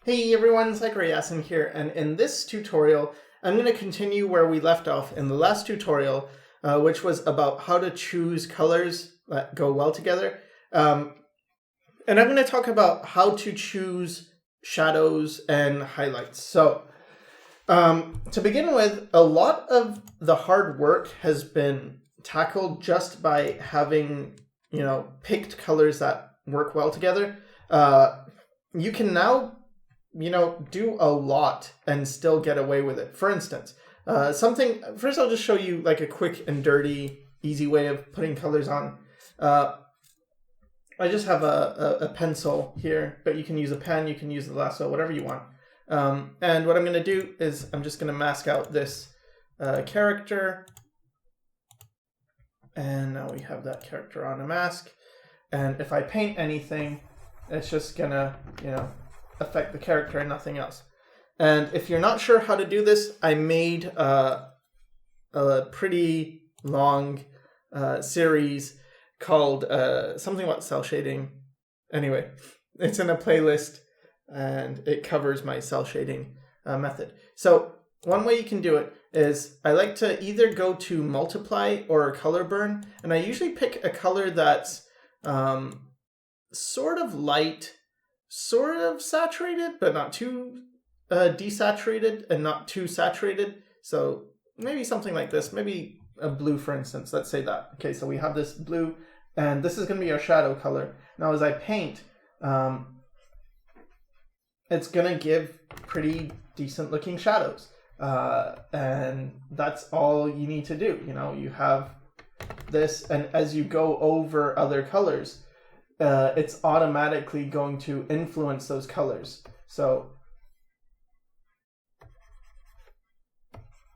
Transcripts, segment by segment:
Hey everyone, Zachary Yasin here, and in this tutorial, I'm going to continue where we left off in the last tutorial, which was about how to choose colors that go well together. And I'm going to talk about how to choose shadows and highlights. So, to begin with, a lot of the hard work has been tackled just by having, picked colors that work well together. You can now do a lot and still get away with it. For instance, first I'll just show you like a quick and dirty, easy way of putting colors on. I just have a pencil here, but you can use a pen, you can use the lasso, whatever you want. And what I'm going to do is I'm just going to mask out this character. And now we have that character on a mask. And if I paint anything, it's just going to, affect the character and nothing else. And if you're not sure how to do this, I made a pretty long series called something about cell shading. Anyway, it's in a playlist and it covers my cell shading method. So one way you can do it is I like to either go to multiply or color burn, and I usually pick a color that's sort of light, sort of saturated, but not too desaturated and not too saturated. So maybe something like this, maybe a blue, for instance. Let's say that. Okay, so we have this blue, and this is going to be our shadow color. Now, as I paint, it's going to give pretty decent looking shadows. And that's all you need to do. You have this, and as you go over other colors, it's automatically going to influence those colors. So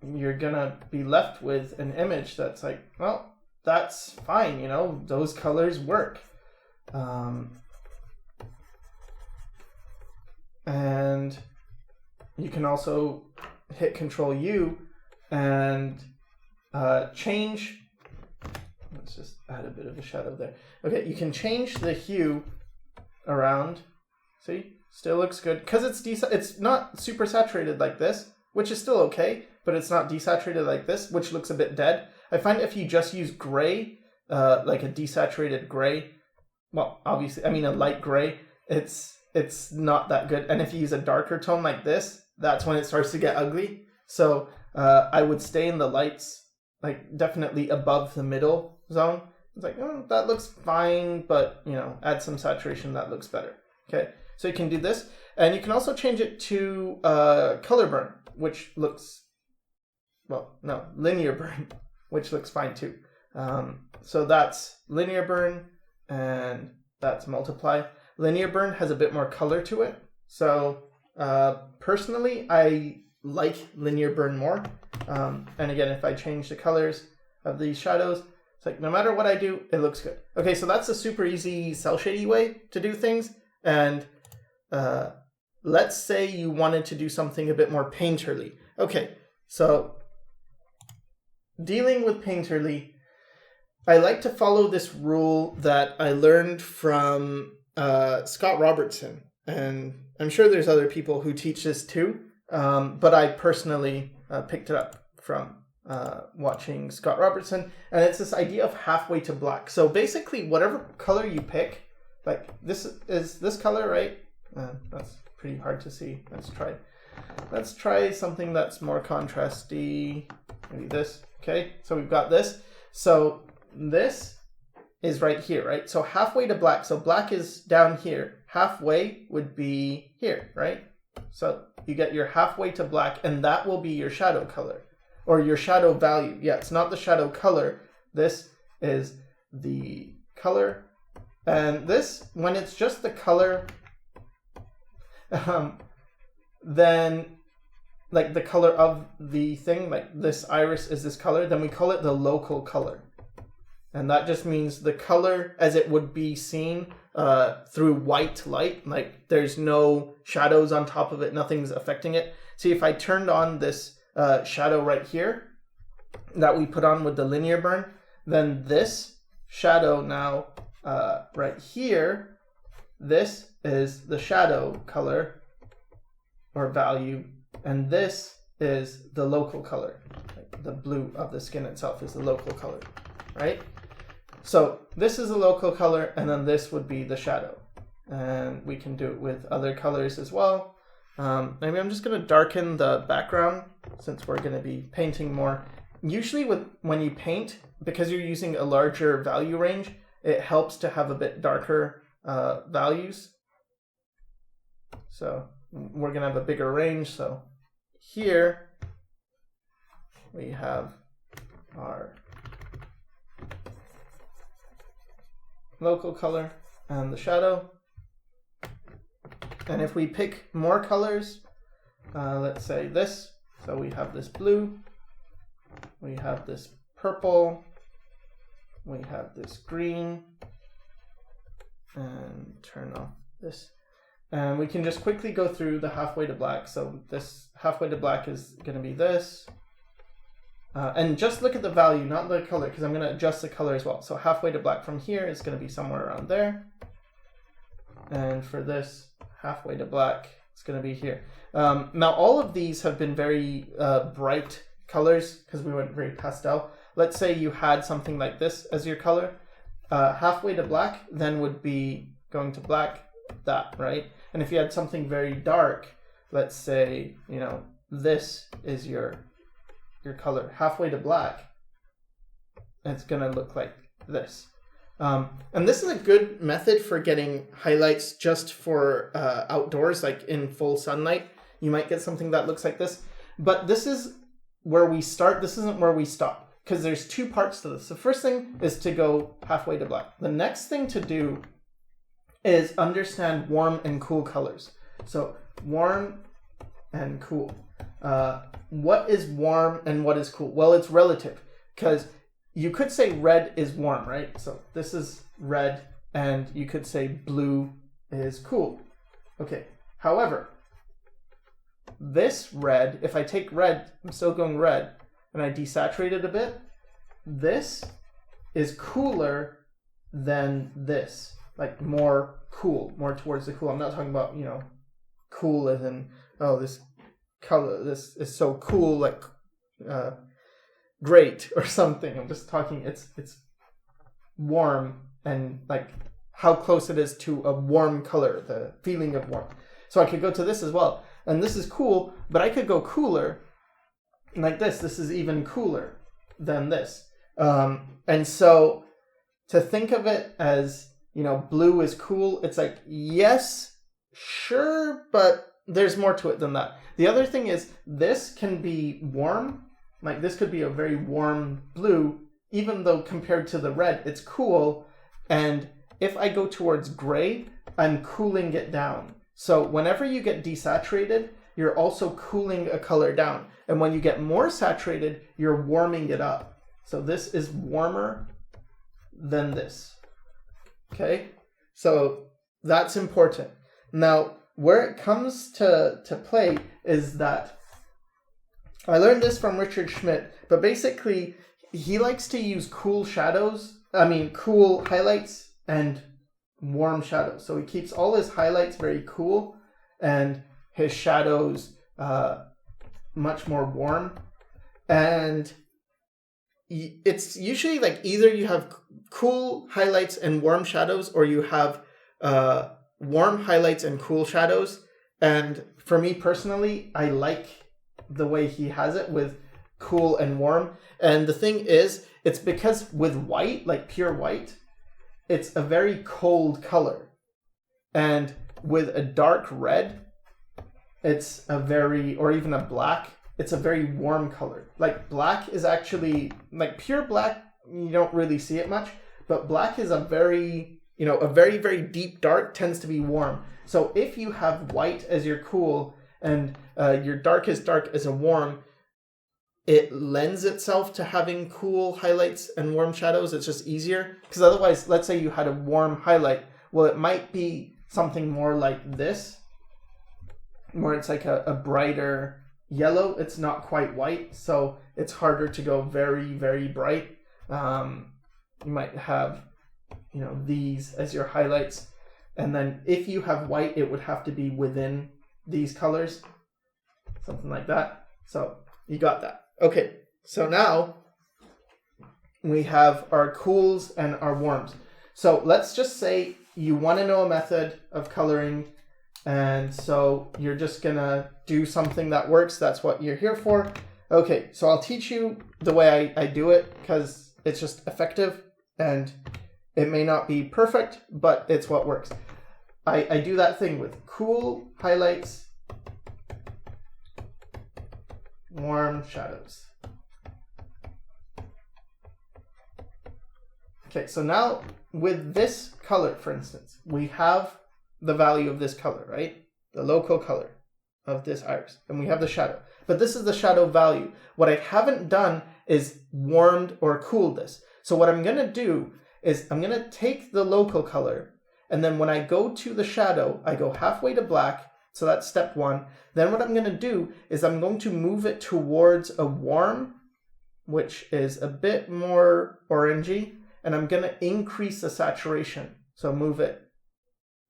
you're gonna be left with an image that's like, well, that's fine, those colors work. And you can also hit Control U and change. Let's just add a bit of a shadow there. Okay, you can change the hue around. See, still looks good because it's not super saturated like this, which is still okay, but it's not desaturated like this, which looks a bit dead. I find if you just use gray, like a desaturated gray, well, obviously, I mean a light gray, it's not that good. And if you use a darker tone like this, that's when it starts to get ugly. So I would stay in the lights, like definitely above the middle zone. It's like, oh, that looks fine, but add some saturation, that looks better. Okay, so you can do this, and you can also change it to color burn, which looks, linear burn, which looks fine too. So that's linear burn, and that's multiply. Linear burn has a bit more color to it, so personally, I like linear burn more. And again, if I change the colors of these shadows, it's like no matter what I do, it looks good. Okay, so that's a super easy cell shady way to do things. And let's say you wanted to do something a bit more painterly. Okay, so dealing with painterly, I like to follow this rule that I learned from Scott Robertson. And I'm sure there's other people who teach this too, but I personally picked it up from watching Scott Robertson, and it's this idea of halfway to black. So basically, whatever color you pick, like this is this color, right? That's pretty hard to see. Let's try something that's more contrasty. Maybe this. Okay, so we've got this. So this is right here, right? So halfway to black. So black is down here. Halfway would be here, right? So you get your halfway to black, and that will be your shadow color or your shadow value. Yeah, it's not the shadow color. This is the color. And this, when it's just the color, then like the color of the thing, like this iris is this color, then we call it the local color. And that just means the color as it would be seen through white light, like there's no shadows on top of it, nothing's affecting it. See, if I turned on this shadow right here that we put on with the linear burn, then this shadow now right here, this is the shadow color, or value, and this is the local color. The blue of the skin itself is the local color, right? So this is the local color, and then this would be the shadow. And we can do it with other colors as well. Maybe I'm just going to darken the background since we're going to be painting more. Usually when you paint, because you're using a larger value range, it helps to have a bit darker values. So we're going to have a bigger range. So here we have our local color and the shadow. And if we pick more colors, let's say this, so we have this blue, we have this purple, we have this green, and turn off this. And we can just quickly go through the halfway to black. So this halfway to black is going to be this. And just look at the value, not the color, because I'm going to adjust the color as well. So halfway to black from here is going to be somewhere around there. And for this halfway to black, it's going to be here. Now, all of these have been very bright colors because we went very pastel. Let's say you had something like this as your color. Halfway to black then would be going to black, that, right? And if you had something very dark, let's say, you know, this is your color. Halfway to black, it's going to look like this. And this is a good method for getting highlights just for outdoors, like in full sunlight. You might get something that looks like this. But this is where we start. This isn't where we stop, because there's two parts to this. The first thing is to go halfway to black. The next thing to do is understand warm and cool colors. So warm and cool. What is warm and what is cool? Well, it's relative, because you could say red is warm, right? So this is red, and you could say blue is cool. Okay, however, this red, if I take red, I'm still going red, and I desaturate it a bit, this is cooler than this, like more cool, more towards the cool. I'm not talking about, you know, cool as in, oh, this color, this is so cool, like great or something. I'm just talking, it's warm and like how close it is to a warm color, the feeling of warmth. So I could go to this as well. And this is cool, but I could go cooler like this. This is even cooler than this. And so to think of it as, you know, blue is cool, it's like, yes, sure, but there's more to it than that. The other thing is this can be warm. Like this could be a very warm blue, even though compared to the red, it's cool. And if I go towards gray, I'm cooling it down. So whenever you get desaturated, you're also cooling a color down. And when you get more saturated, you're warming it up. So this is warmer than this. Okay, so that's important. Now, where it comes to play is that I learned this from Richard Schmidt, but basically he likes to use cool highlights and warm shadows. So he keeps all his highlights very cool and his shadows much more warm. And it's usually like either you have cool highlights and warm shadows, or you have warm highlights and cool shadows. And for me personally, I like the way he has it with cool and warm. And the thing is, it's because with white, like pure white, it's a very cold color. And with a dark red, it's a very, or even a black, it's a very warm color. Like black is actually, like pure black, you don't really see it much, but black is a very, you know, a very, very deep dark tends to be warm. So if you have white as your cool and your darkest dark as a warm, it lends itself to having cool highlights and warm shadows. It's just easier. Because otherwise, let's say you had a warm highlight. Well, it might be something more like this, where it's like a brighter yellow. It's not quite white, so it's harder to go very, very bright. You might have, you know, these as your highlights. And then if you have white, it would have to be within these colors. something like that. So you got that. Okay, so now we have our cools and our warms. So let's just say you want to know a method of coloring, and so you're just gonna do something that works. That's what you're here for. Okay, so I'll teach you the way I do it, because it's just effective, and it may not be perfect, but it's what works. I do that thing with cool highlights, warm shadows. Okay, so now with this color, for instance, we have the value of this color, right? The local color of this iris, and we have the shadow. But this is the shadow value. What I haven't done is warmed or cooled this. So what I'm gonna do is I'm gonna take the local color, and then when I go to the shadow, I go halfway to black. So that's step one. Then what I'm gonna do is I'm going to move it towards a warm, which is a bit more orangey, and I'm gonna increase the saturation. So move it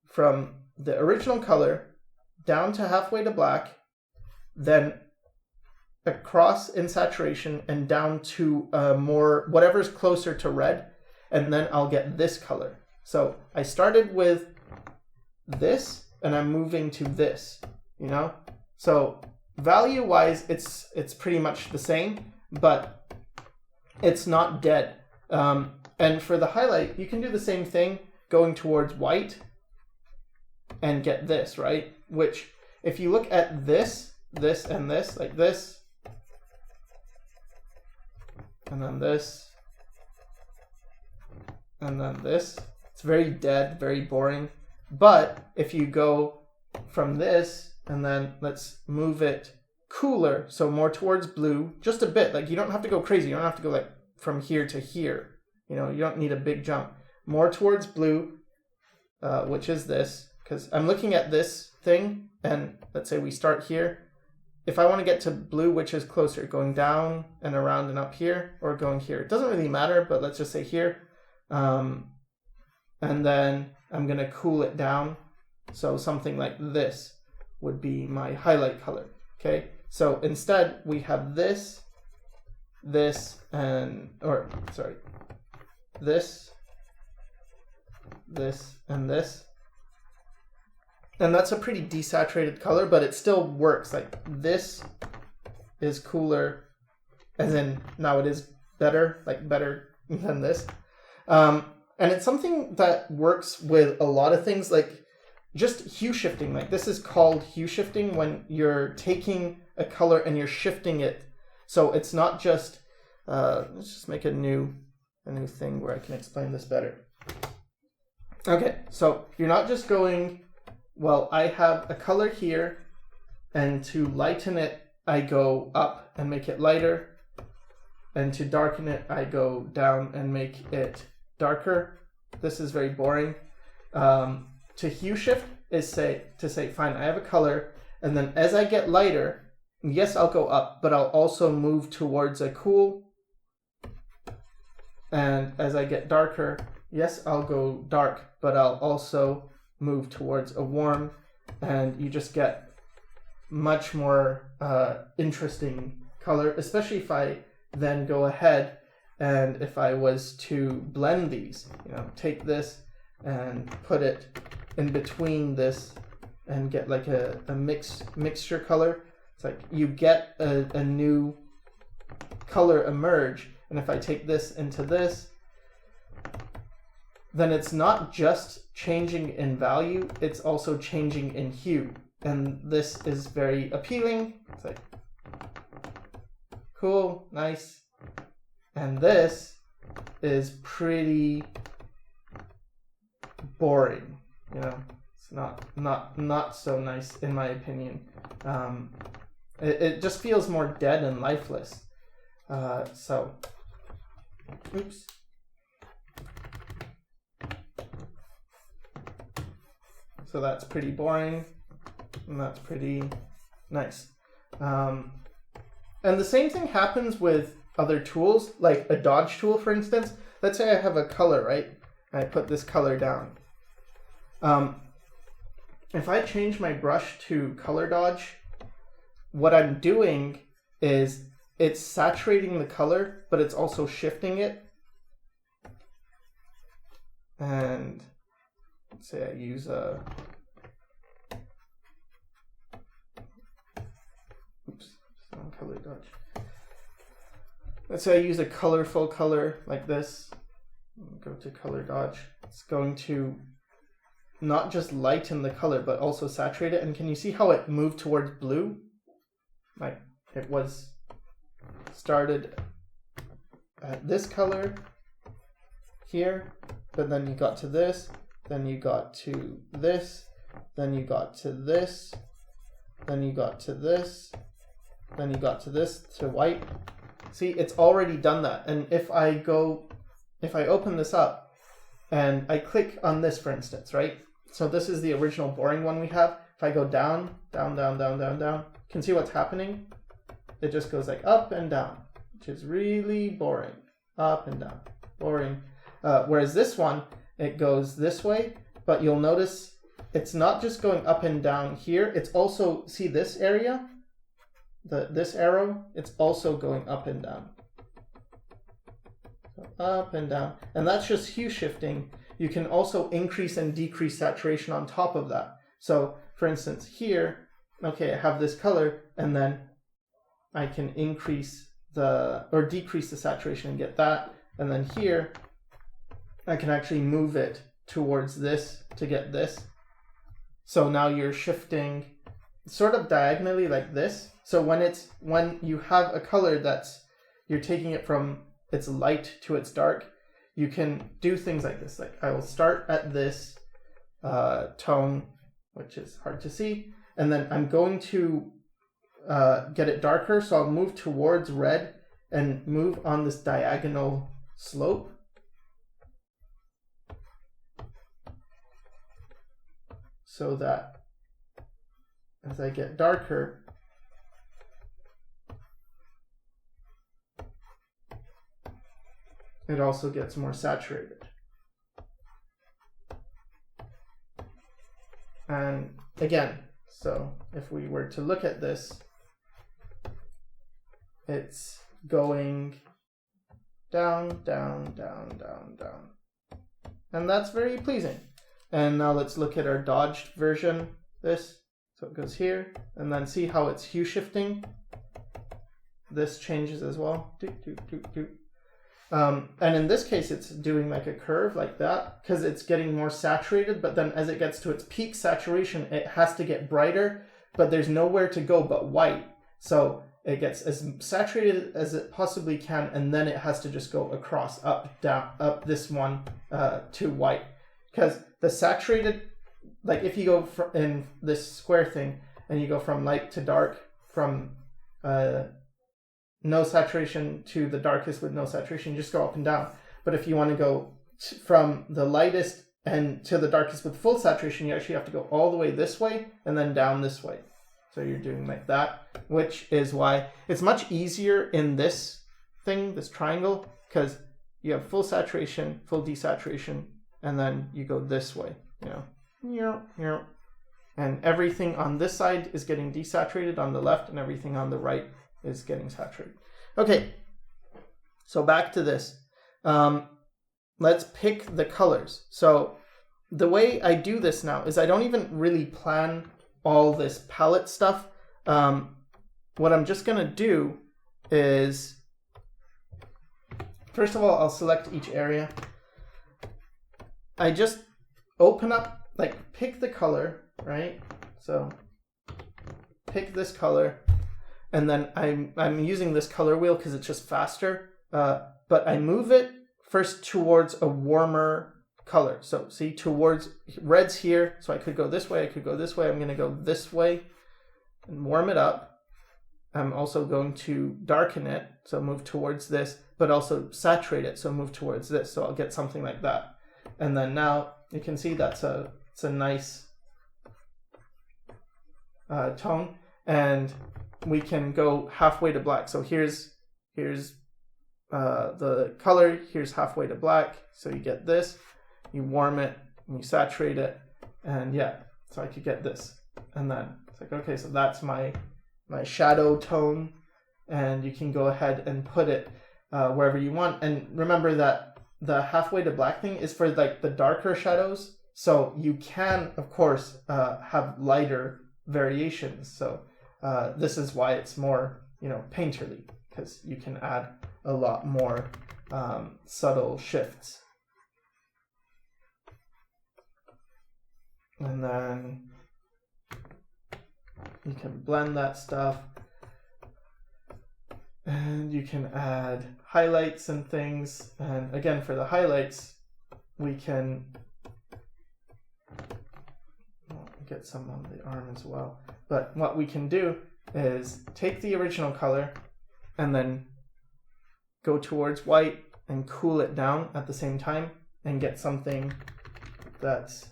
from the original color down to halfway to black, then across in saturation and down to more, whatever's closer to red, and then I'll get this color. So I started with this, and I'm moving to this, you know? So value-wise, it's pretty much the same, but it's not dead. And for the highlight, you can do the same thing, going towards white, and get this, right? Which, if you look at this, and this, like this, and then this, and then this, it's very dead, very boring. But if you go from this, and then let's move it cooler, so more towards blue, just a bit, like you don't have to go crazy, you don't have to go like from here to here, you know, you don't need a big jump. More towards blue, which is this, because I'm looking at this thing, and let's say we start here. If I want to get to blue, which is closer, going down and around and up here, or going here, it doesn't really matter, but let's just say here. And then I'm going to cool it down. So something like this would be my highlight color. Okay. So instead we have this, this, and, or sorry, this, and this. And that's a pretty desaturated color, but it still works. Like this is cooler, as in now it is better, like better than this. And it's something that works with a lot of things, like just hue shifting. Like this is called hue shifting, when you're taking a color and you're shifting it. So it's not just, let's just make a new thing where I can explain this better. Okay, so you're not just going, well, I have a color here, and to lighten it, I go up and make it lighter. And to darken it, I go down and make it darker. This is very boring. To hue shift is to say, fine, I have a color, and then as I get lighter, yes, I'll go up, but I'll also move towards a cool. And as I get darker, yes, I'll go dark, but I'll also move towards a warm, and you just get much more interesting color, especially if I then go ahead and if I was to blend these, you know, take this and put it in between this and get like a mixture color. It's like you get a new color emerge, and if I take this into this, then it's not just changing in value, it's also changing in hue. And this is very appealing. It's like, cool, nice. And this is pretty boring, you know. It's not so nice in my opinion. It just feels more dead and lifeless. So, oops. So that's pretty boring, and that's pretty nice. And the same thing happens with other tools, like a dodge tool, for instance. Let's say I have a color, right? And I put this color down. If I change my brush to color dodge, what I'm doing is it's saturating the color, but it's also shifting it. And let's say I use a, color dodge. Let's say I use a colorful color like this. Go to color dodge. It's going to not just lighten the color, but also saturate it. And can you see how it moved towards blue? Like it was started at this color here, but then you got to this, then you got to this, then you got to this, then you got to this, then you got to this, to white. See, it's already done that. And if I open this up and I click on this, for instance, right? So this is the original boring one we have. If I go down, down, down, down, down, down, you can see what's happening. It just goes like up and down, which is really boring. Up and down, boring. Whereas this one, it goes this way, but you'll notice it's not just going up and down here. It's also, see this area? This arrow, it's also going up and down. So up and down. And that's just hue shifting. You can also increase and decrease saturation on top of that. So for instance, here, okay, I have this color, and then I can increase or decrease the saturation and get that. And then here, I can actually move it towards this to get this. So now you're shifting sort of diagonally like this. So when you have a color you're taking it from its light to its dark, you can do things like this. Like I will start at this tone, which is hard to see, and then I'm going to get it darker. So I'll move towards red and move on this diagonal slope. So that as I get darker, it also gets more saturated. And again, so if we were to look at this, it's going down, down, down, down, down. And that's very pleasing. And now let's look at our dodged version, this. So it goes here, and then see how it's hue shifting. This changes as well. And in this case, it's doing like a curve like that because it's getting more saturated, but then as it gets to its peak saturation, it has to get brighter, but there's nowhere to go but white. So it gets as saturated as it possibly can, and then it has to just go across, up, down, up this one to white. Because the saturated, like if you go in this square thing and you go from light to dark, from no saturation to the darkest with no saturation, you just go up and down. But if you want to go from the lightest and to the darkest with full saturation, you actually have to go all the way this way and then down this way. So you're doing like that, which is why it's much easier in this thing, this triangle, because you have full saturation, full desaturation, and then you go this way, and everything on this side is getting desaturated on the left, and everything on the right is getting saturated. Okay, so back to this. Let's pick the colors. So the way I do this now is I don't even really plan all this palette stuff. What I'm just going to do is, first of all, I'll select each area. I just open up, like pick the color, right? So pick this color, and then I'm using this color wheel because it's just faster. But I move it first towards a warmer color. So see, towards red's here. So I could go this way, I could go this way. I'm going to go this way and warm it up. I'm also going to darken it, so move towards this, but also saturate it, so move towards this. So I'll get something like that. And then now you can see it's a nice tone, and we can go halfway to black. So here's the color, here's halfway to black. So you get this, you warm it, and you saturate it, and yeah, so I could get this. And then it's like, okay, so that's my my shadow tone, and you can go ahead and put it wherever you want. And remember that the halfway to black thing is for like the darker shadows. So you can, of course, have lighter variations. So this is why it's more, painterly, because you can add a lot more subtle shifts. And then you can blend that stuff. And you can add highlights and things. And again, for the highlights, we can get some on the arm as well. But what we can do is take the original color and then go towards white and cool it down at the same time and get something that's,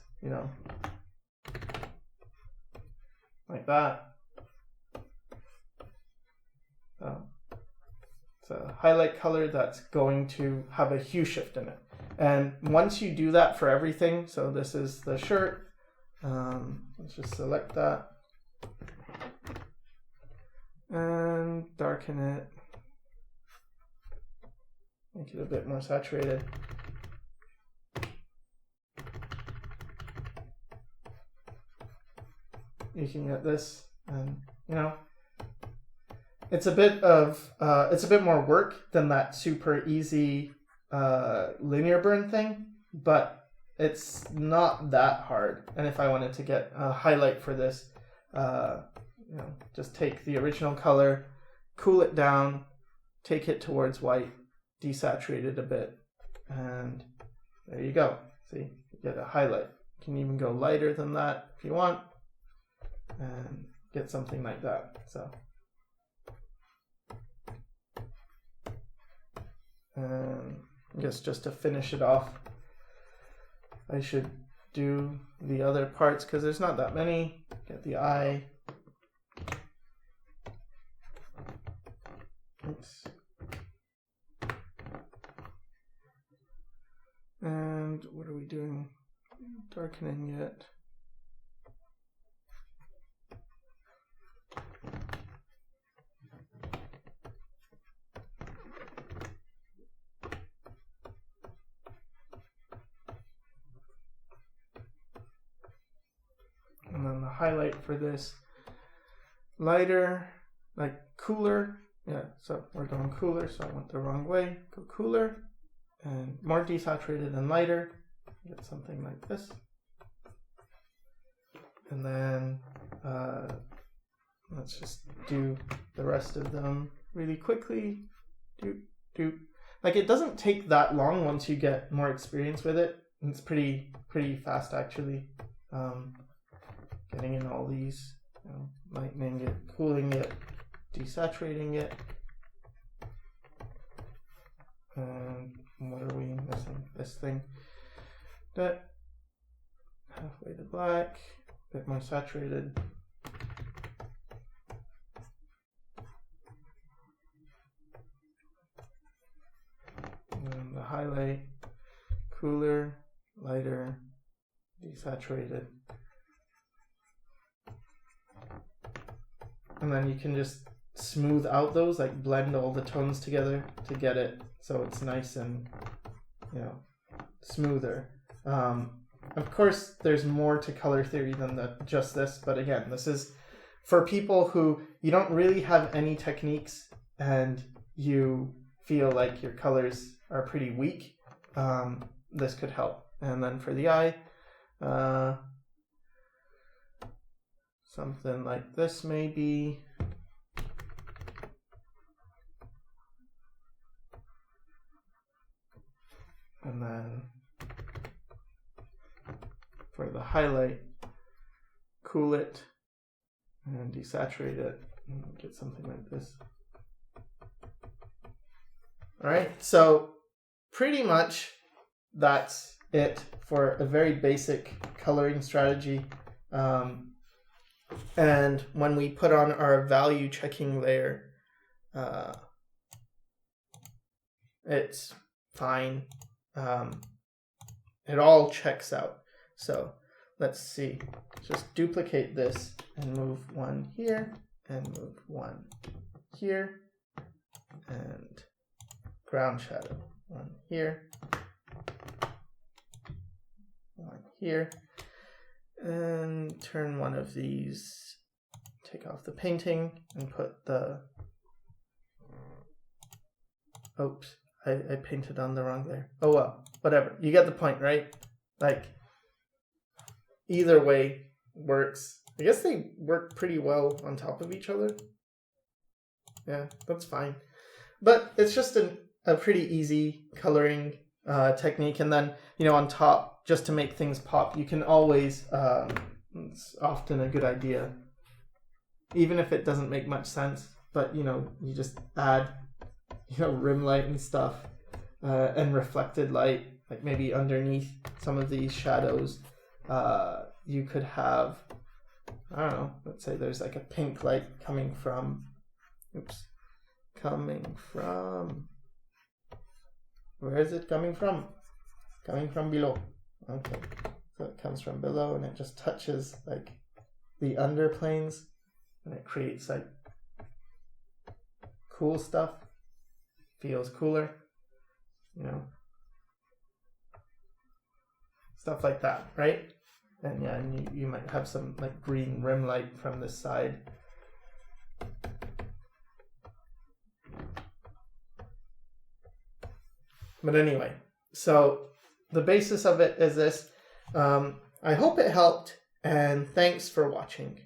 like that. So it's a highlight color that's going to have a hue shift in it. And once you do that for everything, so this is the shirt, let's just select that and darken it, make it a bit more saturated. You can get this, and it's a bit more work than that super easy linear burn thing, but it's not that hard. And if I wanted to get a highlight for this, just take the original color, cool it down, take it towards white, desaturate it a bit, and there you go. See, you get a highlight. You can even go lighter than that if you want, and get something like that. So, I guess just to finish it off, I should do the other parts because there's not that many. Get the eye. Oops. And what are we doing? Darkening it. And then the highlight for this, lighter, like cooler. Yeah, so we're going cooler, so I went the wrong way. Go cooler and more desaturated and lighter. Get something like this. And then let's just do the rest of them really quickly. Like, it doesn't take that long once you get more experience with it. It's pretty fast actually. Getting in all these, lightening it, cooling it, desaturating it. And what are we missing? This thing. That halfway to black, a bit more saturated. And then the highlight, cooler, lighter, desaturated. And then you can just smooth out those, like blend all the tones together to get it so it's nice and, smoother. Of course, there's more to color theory than just this, but again, this is for people who you don't really have any techniques and you feel like your colors are pretty weak. This could help. And then for the eye, something like this maybe. And then for the highlight, cool it and desaturate it and get something like this. All right, so pretty much that's it for a very basic coloring strategy. And when we put on our value checking layer, it's fine. It all checks out. So let's see, just duplicate this and move one here and move one here, and ground shadow, one here, one here, and turn one of these, take off the painting and put the, oops, I painted on the wrong there. Oh well, whatever, you get the point, right? Like, either way works. I guess they work pretty well on top of each other. Yeah, that's fine. But it's just a pretty easy coloring technique. And then, you know, on top, just to make things pop, you can always, it's often a good idea, even if it doesn't make much sense, but, you know, you just add, you know, rim light and stuff, and reflected light, like maybe underneath some of these shadows, you could have, I don't know, let's say there's like a pink light coming from, where is it coming from? Coming from below. Okay, so it comes from below and it just touches like the underplanes and it creates like cool stuff. Feels cooler, you know, stuff like that, right? And yeah, and you might have some like green rim light from this side. But anyway, so the basis of it is this. I hope it helped, and thanks for watching.